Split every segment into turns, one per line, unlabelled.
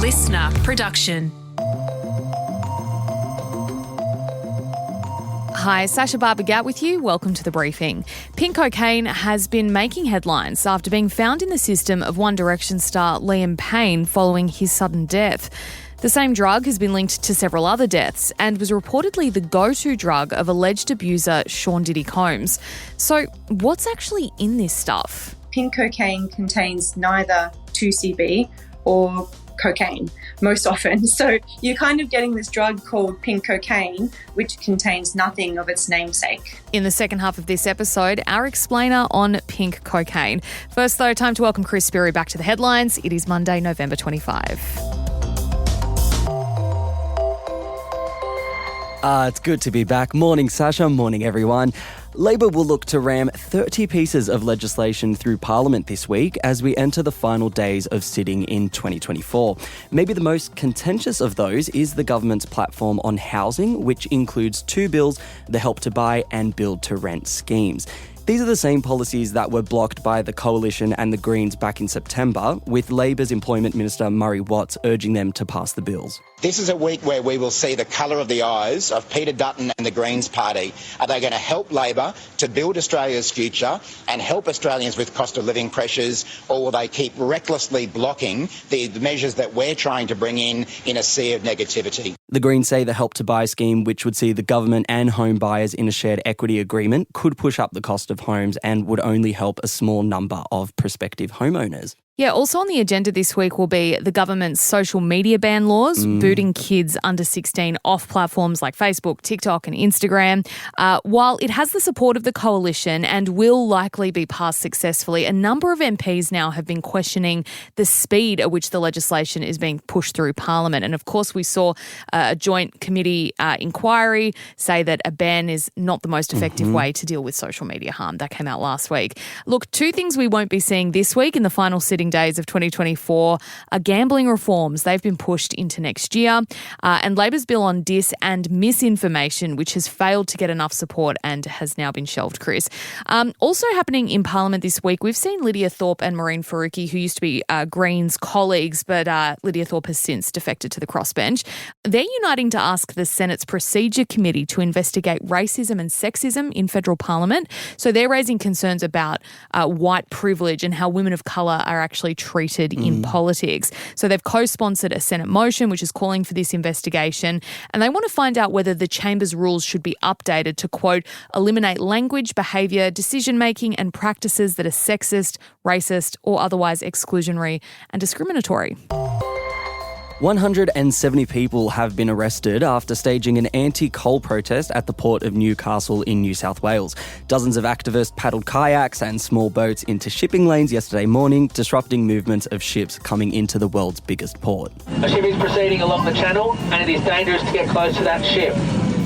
listener production.
Hi, Sasha Barbagat with you. Welcome to The Briefing. Pink cocaine has been making headlines after being found in the system of One Direction star Liam Payne following his sudden death. The same drug has been linked to several other deaths and was reportedly the go-to drug of alleged abuser Sean Diddy Combs. So what's actually in this stuff?
Pink cocaine contains neither 2CB or cocaine most often. So you're kind of getting this drug called pink cocaine, which contains nothing of its namesake.
In the second half of this episode, our explainer on pink cocaine. First, though, time to welcome Chris Spiri back to the headlines. It is Monday, November 25.
It's good to be back. Morning, Sasha. Morning, everyone. Labor will look to ram 30 pieces of legislation through Parliament this week as we enter the final days of sitting in 2024. Maybe the most contentious of those is the government's platform on housing, which includes two bills, the Help to Buy and Build to Rent schemes. These are the same policies that were blocked by the Coalition and the Greens back in September, with Labor's Employment Minister Murray Watts urging them to pass the bills.
This is a week where we will see the colour of the eyes of Peter Dutton and the Greens Party. Are they going to help Labor to build Australia's future and help Australians with cost of living pressures, or will they keep recklessly blocking the measures that we're trying to bring in a sea of negativity?
The Greens say the Help to Buy scheme, which would see the government and home buyers in a shared equity agreement, could push up the cost of homes and would only help a small number of prospective homeowners.
Yeah, also on the agenda this week will be the government's social media ban laws, booting kids under 16 off platforms like Facebook, TikTok and Instagram. While it has the support of the Coalition and will likely be passed successfully, a number of MPs now have been questioning the speed at which the legislation is being pushed through Parliament. And of course, we saw a joint committee inquiry say that a ban is not the most effective way to deal with social media harm. That came out last week. Look, two things we won't be seeing this week in the final sitting days of 2024 are gambling reforms. They've been pushed into next year. And Labor's bill on dis and misinformation, which has failed to get enough support and has now been shelved, Chris. Also happening in Parliament this week, we've seen Lydia Thorpe and Maureen Faruqi, who used to be Greens colleagues, but Lydia Thorpe has since defected to the crossbench. They're uniting to ask the Senate's Procedure Committee to investigate racism and sexism in federal Parliament. So they're raising concerns about white privilege and how women of colour are actually treated in politics. So they've co-sponsored a Senate motion which is calling for this investigation, and they want to find out whether the Chamber's rules should be updated to, quote, eliminate language, behaviour, decision-making and practices that are sexist, racist or otherwise exclusionary and discriminatory.
170 people have been arrested after staging an anti-coal protest at the port of Newcastle in New South Wales. Dozens of activists paddled kayaks and small boats into shipping lanes yesterday morning, disrupting movements of ships coming into the world's biggest port.
A ship is proceeding along the channel and it is dangerous to get close to that ship.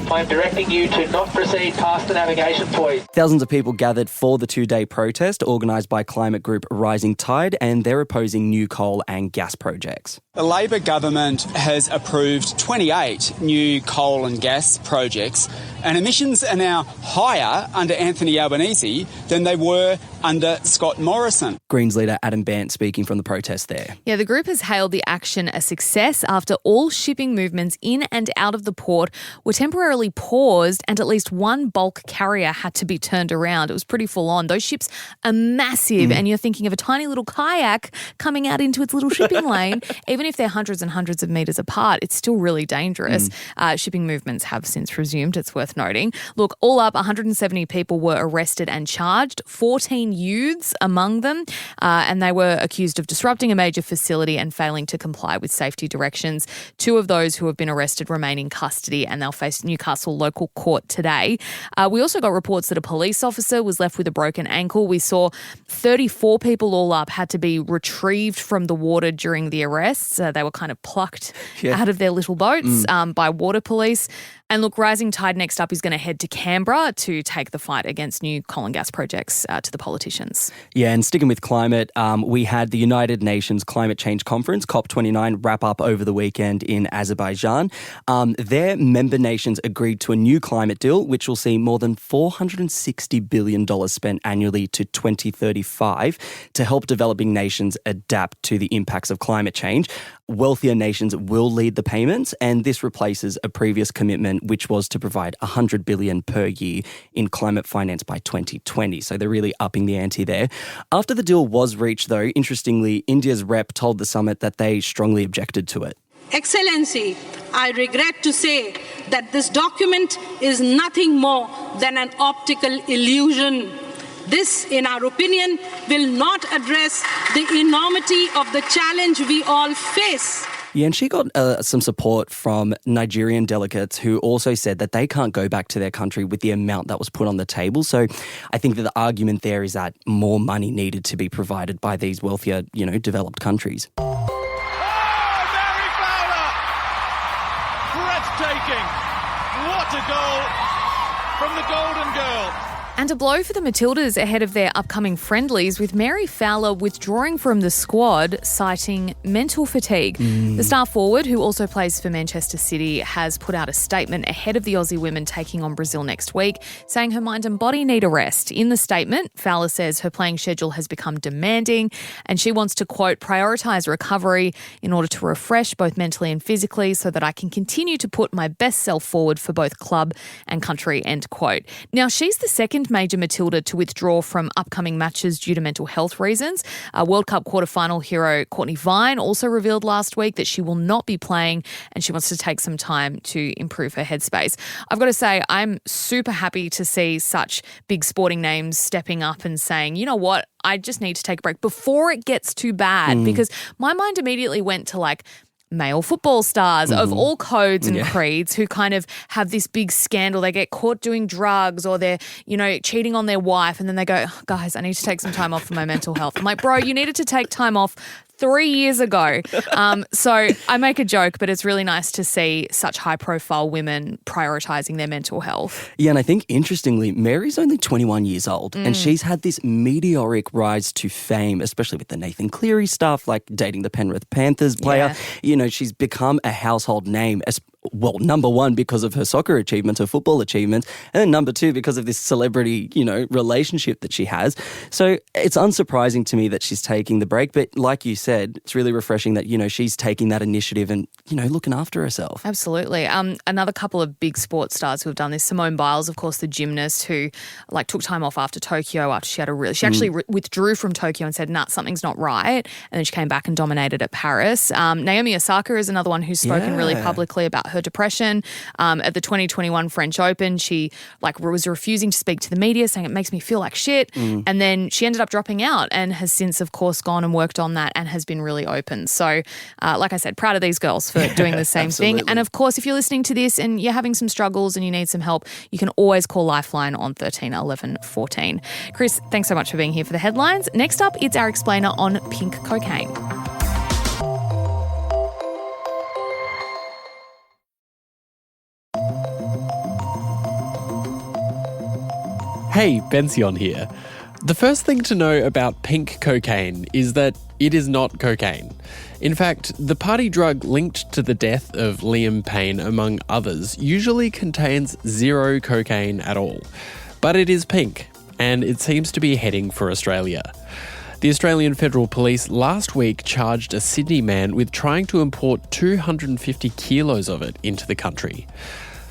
I am directing you to not proceed past the navigation buoy.
Thousands of people gathered for the two-day protest organised by climate group Rising Tide, and they're opposing new coal and gas projects.
The Labor government has approved 28 new coal and gas projects, and emissions are now higher under Anthony Albanese than they were under Scott Morrison.
Greens leader Adam Bandt speaking from the protest there.
Yeah, the group has hailed the action a success after all shipping movements in and out of the port were temporarily paused and at least one bulk carrier had to be turned around. It was pretty full on. Those ships are massive and you're thinking of a tiny little kayak coming out into its little shipping lane. Even if they're hundreds and hundreds of metres apart, it's still really dangerous. Shipping movements have since resumed, it's worth noting. Look, all up, 170 people were arrested and charged, 14 youths among them, and they were accused of disrupting a major facility and failing to comply with safety directions. Two of those who have been arrested remain in custody and they'll face Newcastle local court today. We also got reports that a police officer was left with a broken ankle. We saw 34 people all up had to be retrieved from the water during the arrests. They were kind of plucked out of their little boats by water police. And look, Rising Tide next up is going to head to Canberra to take the fight against new coal and gas projects to the politicians.
Yeah, and sticking with climate, we had the United Nations Climate Change Conference, COP29, wrap up over the weekend in Azerbaijan. Their member nations agreed to a new climate deal, which will see more than $460 billion spent annually to 2035 to help developing nations adapt to the impacts of climate change. wealthier nations will lead the payments, and this replaces a previous commitment, which was to provide $100 billion per year in climate finance by 2020. So they're really upping the ante there. After the deal was reached, though, interestingly, India's rep told the summit that they strongly objected to it.
Excellency, I regret to say that this document is nothing more than an optical illusion. This, in our opinion, will not address the enormity of the challenge we all face.
Yeah, and she got some support from Nigerian delegates who also said that they can't go back to their country with the amount that was put on the table. So I think that the argument there is that more money needed to be provided by these wealthier, developed countries.
Mary Fowler! Breathtaking! What a goal from the Golden Girl!
And a blow for the Matildas ahead of their upcoming friendlies, with Mary Fowler withdrawing from the squad, citing mental fatigue. The star forward, who also plays for Manchester City, has put out a statement ahead of the Aussie women taking on Brazil next week, saying her mind and body need a rest. In the statement, Fowler says her playing schedule has become demanding and she wants to, quote, prioritise recovery in order to refresh both mentally and physically so that I can continue to put my best self forward for both club and country, end quote. Now, she's the second major Matilda to withdraw from upcoming matches due to mental health reasons. World Cup quarterfinal hero Courtney Vine also revealed last week that she will not be playing and she wants to take some time to improve her headspace. I've got to say, I'm super happy to see such big sporting names stepping up and saying, you know what, I just need to take a break before it gets too bad, because my mind immediately went to male football stars of all codes and creeds who kind of have this big scandal. They get caught doing drugs or they're, cheating on their wife, and then they go, oh, guys, I need to take some time off for my mental health. I'm like, bro, you needed to take time off 3 years ago. So I make a joke, but it's really nice to see such high-profile women prioritising their mental health.
Yeah, and I think, interestingly, Mary's only 21 years old and she's had this meteoric rise to fame, especially with the Nathan Cleary stuff, like dating the Penrith Panthers player.
Yeah.
She's become a household name, well, number one, because of her soccer achievements, her football achievements, and then number two, because of this celebrity, relationship that she has. So it's unsurprising to me that she's taking the break. But like you said, it's really refreshing that, she's taking that initiative and, looking after herself.
Absolutely. Another couple of big sports stars who have done this, Simone Biles, of course, the gymnast who took time off after Tokyo, after she had she actually withdrew from Tokyo and said, nah, something's not right. And then she came back and dominated at Paris. Naomi Osaka is another one who's spoken really publicly about her depression. At the 2021 French Open, she was refusing to speak to the media, saying it makes me feel like shit. And then she ended up dropping out and has since, of course, gone and worked on that and has been really open. So, like I said, proud of these girls for doing the same thing. And of course, if you're listening to this and you're having some struggles and you need some help, you can always call Lifeline on 13 11 14. Chris, thanks so much for being here for the headlines. Next up, it's our explainer on pink cocaine.
Hey, Bension here. The first thing to know about pink cocaine is that it is not cocaine. In fact, the party drug linked to the death of Liam Payne, among others, usually contains zero cocaine at all. But it is pink, and it seems to be heading for Australia. The Australian Federal Police last week charged a Sydney man with trying to import 250 kilos of it into the country.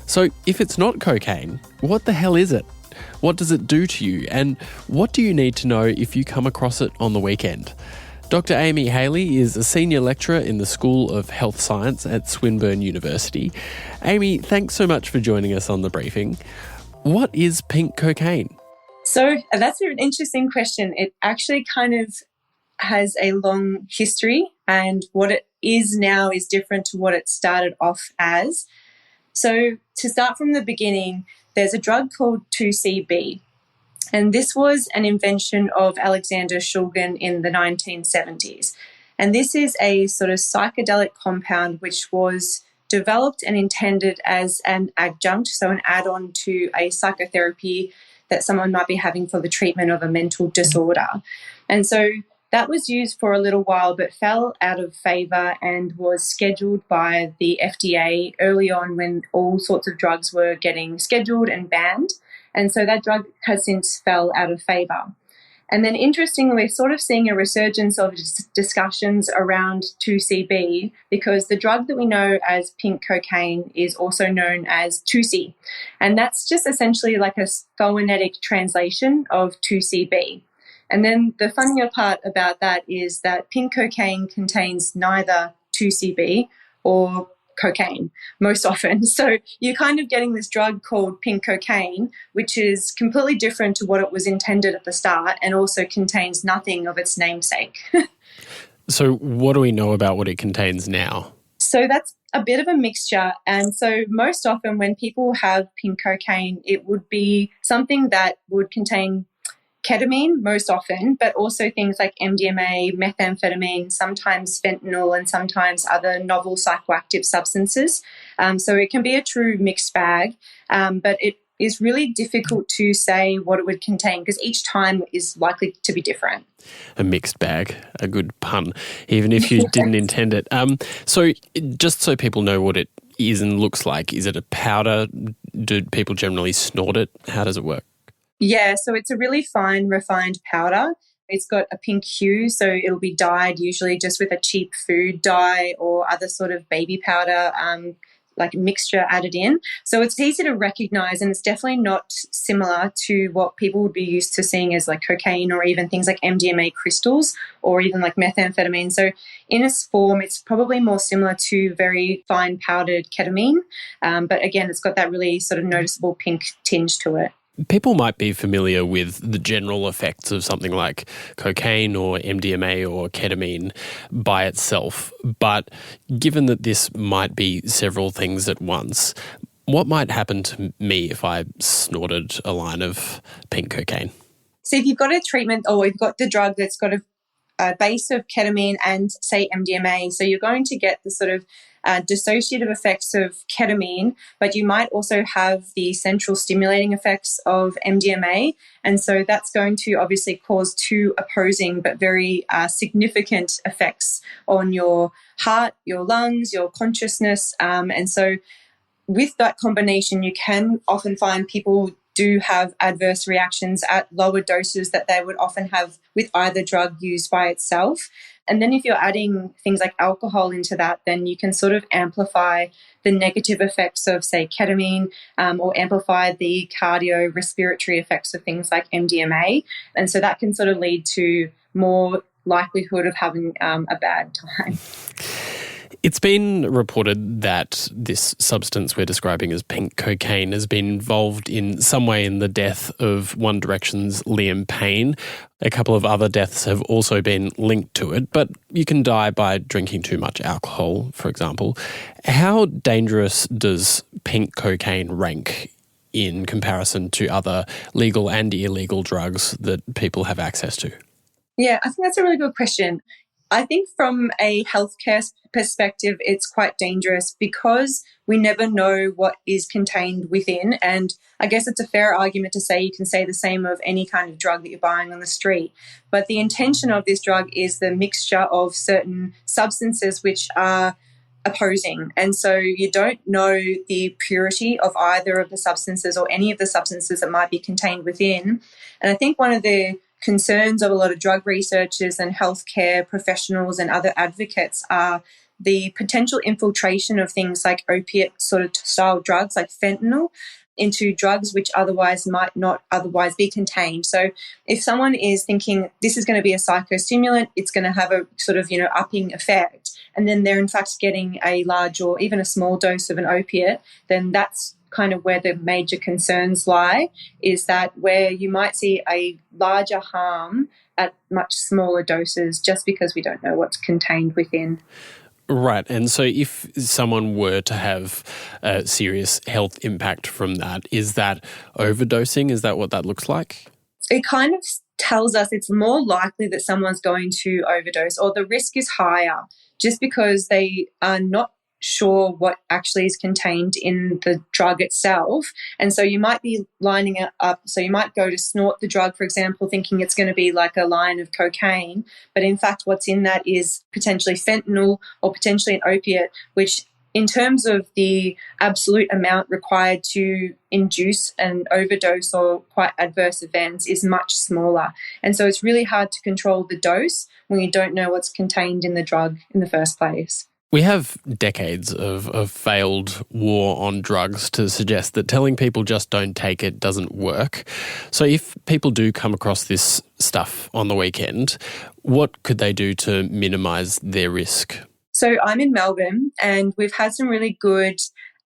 So if it's not cocaine, what the hell is it? What does it do to you? And what do you need to know if you come across it on the weekend? Dr Amie Hayley is a senior lecturer in the School of Health Science at Swinburne University. Amie, thanks so much for joining us on the briefing. What is pink cocaine?
So that's an interesting question. It actually kind of has a long history, and what it is now is different to what it started off as. So to start from the beginning, there's a drug called 2CB, and this was an invention of Alexander Shulgin in the 1970s. And this is a sort of psychedelic compound which was developed and intended as an adjunct, so an add-on to a psychotherapy that someone might be having for the treatment of a mental disorder. And so that was used for a little while but fell out of favour and was scheduled by the FDA early on when all sorts of drugs were getting scheduled and banned. And so that drug has since fell out of favour. And then interestingly, we're sort of seeing a resurgence of discussions around 2CB because the drug that we know as pink cocaine is also known as 2C. And that's just essentially like a phonetic translation of 2CB. And then the funnier part about that is that pink cocaine contains neither 2CB or cocaine most often. So you're kind of getting this drug called pink cocaine, which is completely different to what it was intended at the start and also contains nothing of its namesake.
So what do we know about what it contains now?
So that's a bit of a mixture. And so most often when people have pink cocaine, it would be something that would contain ketamine most often, but also things like MDMA, methamphetamine, sometimes fentanyl, and sometimes other novel psychoactive substances. So it can be a true mixed bag, but it is really difficult to say what it would contain because each time is likely to be different.
A mixed bag, a good pun, even if you didn't intend it. So just so people know what it is and looks like, is it a powder? Do people generally snort it? How does it work?
Yeah, so it's a really fine, refined powder. It's got a pink hue, so it'll be dyed usually just with a cheap food dye or other sort of baby powder, like mixture added in. So it's easy to recognise, and it's definitely not similar to what people would be used to seeing as like cocaine or even things like MDMA crystals or even like methamphetamine. So in its form, it's probably more similar to very fine powdered ketamine. But again, it's got that really sort of noticeable pink tinge to it.
People might be familiar with the general effects of something like cocaine or MDMA or ketamine by itself, but given that this might be several things at once, what might happen to me if I snorted a line of pink cocaine?
So if you've got a treatment or you've got the drug that's got a base of ketamine and, say, MDMA, so you're going to get the sort of dissociative effects of ketamine, but you might also have the central stimulating effects of MDMA. And so that's going to obviously cause two opposing but very significant effects on your heart, your lungs, your consciousness. And so with that combination, you can often find people do have adverse reactions at lower doses that they would often have with either drug used by itself. And then if you're adding things like alcohol into that, then you can sort of amplify the negative effects of, say, ketamine or amplify the cardiorespiratory effects of things like MDMA. And so that can sort of lead to more likelihood of having a bad time.
It's been reported that this substance we're describing as pink cocaine has been involved in some way in the death of One Direction's Liam Payne. A couple of other deaths have also been linked to it, but you can die by drinking too much alcohol, for example. How dangerous does pink cocaine rank in comparison to other legal and illegal drugs that people have access to?
Yeah, I think that's a really good question. I think from a healthcare perspective, it's quite dangerous because we never know what is contained within. And I guess it's a fair argument to say you can say the same of any kind of drug that you're buying on the street. But the intention of this drug is the mixture of certain substances which are opposing. And so you don't know the purity of either of the substances or any of the substances that might be contained within. And I think one of the concerns of a lot of drug researchers and healthcare professionals and other advocates are the potential infiltration of things like opiate sort of style drugs like fentanyl into drugs which otherwise might not otherwise be contained. So if someone is thinking this is going to be a psychostimulant, it's going to have a sort of, upping effect, and then they're in fact getting a large or even a small dose of an opiate, then that's kind of where the major concerns lie, is that where you might see a larger harm at much smaller doses just because we don't know what's contained within.
Right. And so if someone were to have a serious health impact from that, is that overdosing? Is that what that looks like?
It kind of tells us it's more likely that someone's going to overdose, or the risk is higher just because they are not sure what actually is contained in the drug itself. And so you might be lining it up. So you might go to snort the drug, for example, thinking it's going to be like a line of cocaine. But in fact, what's in that is potentially fentanyl or potentially an opiate, which in terms of the absolute amount required to induce an overdose or quite adverse events is much smaller. And so it's really hard to control the dose when you don't know what's contained in the drug in the first place.
We have decades of failed war on drugs to suggest that telling people just don't take it doesn't work. So if people do come across this stuff on the weekend, what could they do to minimise their risk?
So I'm in Melbourne, and we've had some really good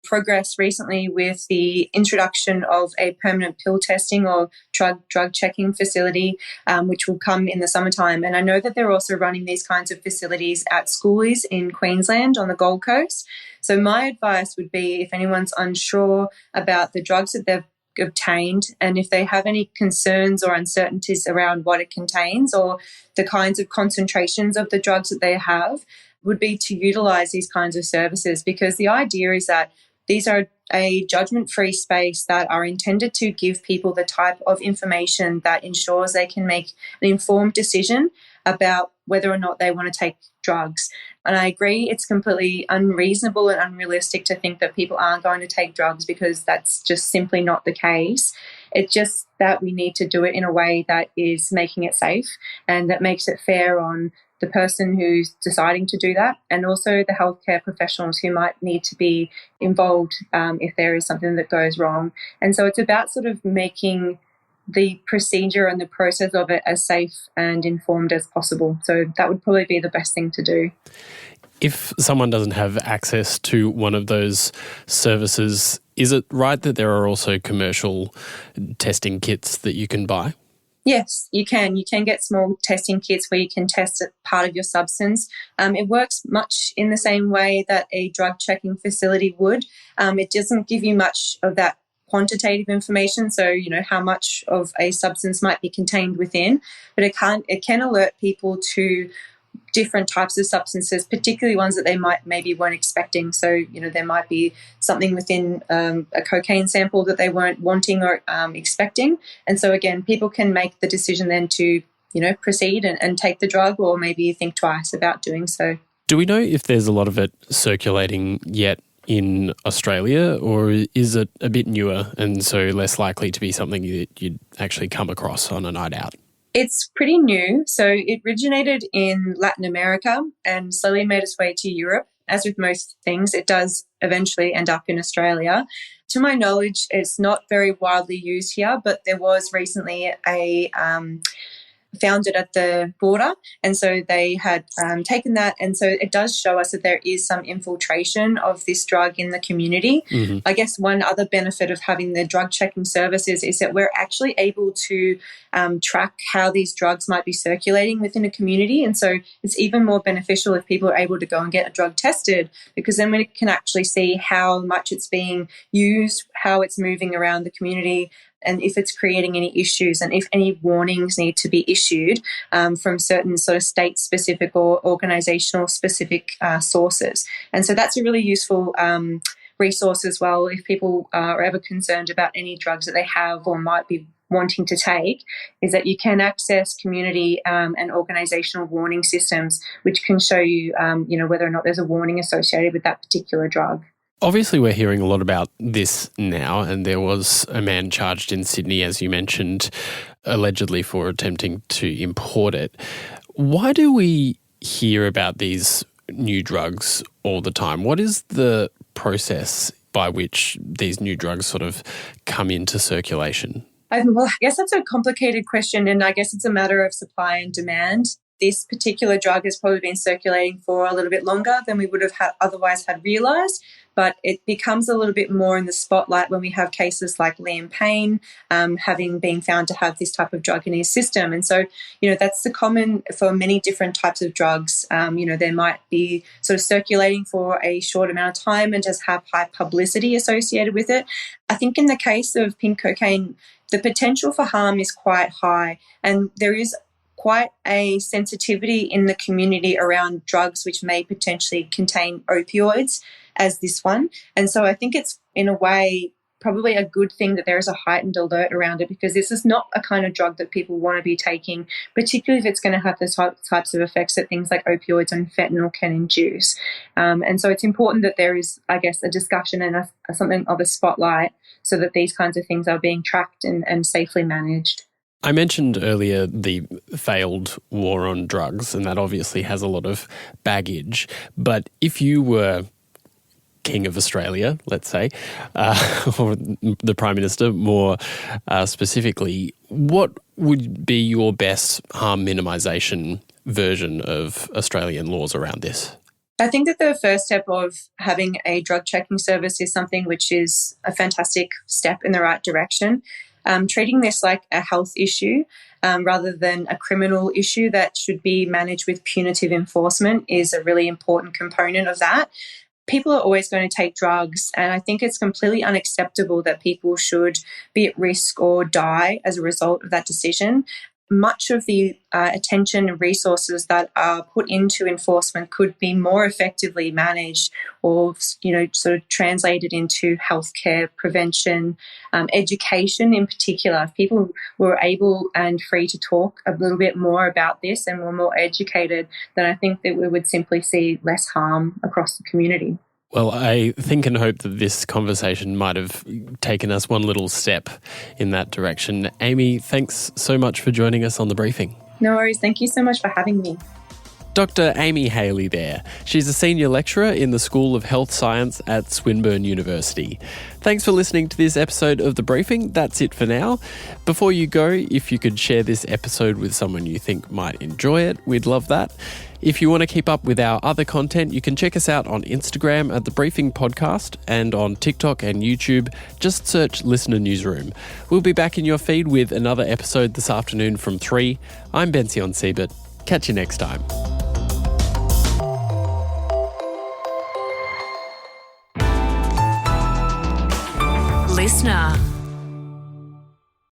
progress recently with the introduction of a permanent pill testing or drug checking facility, which will come in the summertime. And I know that they're also running these kinds of facilities at schoolies in Queensland on the Gold Coast. So my advice would be, if anyone's unsure about the drugs that they've obtained, and if they have any concerns or uncertainties around what it contains or the kinds of concentrations of the drugs that they have, would be to utilise these kinds of services, because the idea is that these are a judgment-free space that are intended to give people the type of information that ensures they can make an informed decision about whether or not they want to take drugs. And I agree it's completely unreasonable and unrealistic to think that people aren't going to take drugs, because that's just simply not the case. It's just that we need to do it in a way that is making it safe and that makes it fair on the person who's deciding to do that, and also the healthcare professionals who might need to be involved if there is something that goes wrong. And so it's about sort of making the procedure and the process of it as safe and informed as possible. So that would probably be the best thing to do.
If someone doesn't have access to one of those services, is it right that there are also commercial testing kits that you can buy?
Yes, you can. You can get small testing kits where you can test part of your substance. It works much in the same way that a drug checking facility would. It doesn't give you much of that quantitative information, so how much of a substance might be contained within, but it can alert people to different types of substances, particularly ones that they maybe weren't expecting. So, there might be something within a cocaine sample that they weren't wanting or expecting. And so, again, people can make the decision then to, proceed and take the drug, or maybe think twice about doing so.
Do we know if there's a lot of it circulating yet in Australia, or is it a bit newer and so less likely to be something that you'd actually come across on a night out?
It's pretty new. So it originated in Latin America and slowly made its way to Europe. As with most things, it does eventually end up in Australia. To my knowledge, it's not very widely used here, but there was recently a found it at the border, and so they had taken that, and so it does show us that there is some infiltration of this drug in the community. Mm-hmm. I guess one other benefit of having the drug checking services is that we're actually able to track how these drugs might be circulating within a community, and so it's even more beneficial if people are able to go and get a drug tested, because then we can actually see how much it's being used, how it's moving around the community, and if it's creating any issues, and if any warnings need to be issued from certain sort of state-specific or organisational-specific sources. And so that's a really useful resource as well if people are ever concerned about any drugs that they have or might be wanting to take, is that you can access community and organisational warning systems, which can show you, whether or not there's a warning associated with that particular drug.
Obviously, we're hearing a lot about this now, and there was a man charged in Sydney, as you mentioned, allegedly for attempting to import it. Why do we hear about these new drugs all the time? What is the process by which these new drugs sort of come into circulation?
Well, I guess that's a complicated question, and I guess it's a matter of supply and demand. This particular drug has probably been circulating for a little bit longer than we would have otherwise had realised, but it becomes a little bit more in the spotlight when we have cases like Liam Payne having been found to have this type of drug in his system. And so, that's the common for many different types of drugs. They might be sort of circulating for a short amount of time and just have high publicity associated with it. I think in the case of pink cocaine, the potential for harm is quite high, and there is quite a sensitivity in the community around drugs which may potentially contain opioids as this one. And so I think it's, in a way, probably a good thing that there is a heightened alert around it, because this is not a kind of drug that people want to be taking, particularly if it's going to have the types of effects that things like opioids and fentanyl can induce. And so it's important that there is, I guess, a discussion and something of a spotlight so that these kinds of things are being tracked and safely managed.
I mentioned earlier the failed war on drugs, and that obviously has a lot of baggage. But if you were King of Australia, let's say, or the Prime Minister more specifically, what would be your best harm minimisation version of Australian laws around this?
I think that the first step of having a drug checking service is something which is a fantastic step in the right direction. Treating this like a health issue rather than a criminal issue that should be managed with punitive enforcement is a really important component of that. People are always going to take drugs, and I think it's completely unacceptable that people should be at risk or die as a result of that decision. Much of the attention and resources that are put into enforcement could be more effectively managed or, sort of translated into healthcare, prevention, education in particular. If people were able and free to talk a little bit more about this and were more educated, then I think that we would simply see less harm across the community.
Well, I think and hope that this conversation might have taken us one little step in that direction. Amie, thanks so much for joining us on The Briefing.
No worries. Thank you so much for having me.
Dr Amie Hayley there. She's a senior lecturer in the School of Health Science at Swinburne University. Thanks for listening to this episode of The Briefing. That's it for now. Before you go, if you could share this episode with someone you think might enjoy it, we'd love that. If you want to keep up with our other content, you can check us out on Instagram at The Briefing Podcast and on TikTok and YouTube. Just search Listener Newsroom. We'll be back in your feed with another episode this afternoon from 3. I'm Bension Siebert. Catch you next time.
Listener.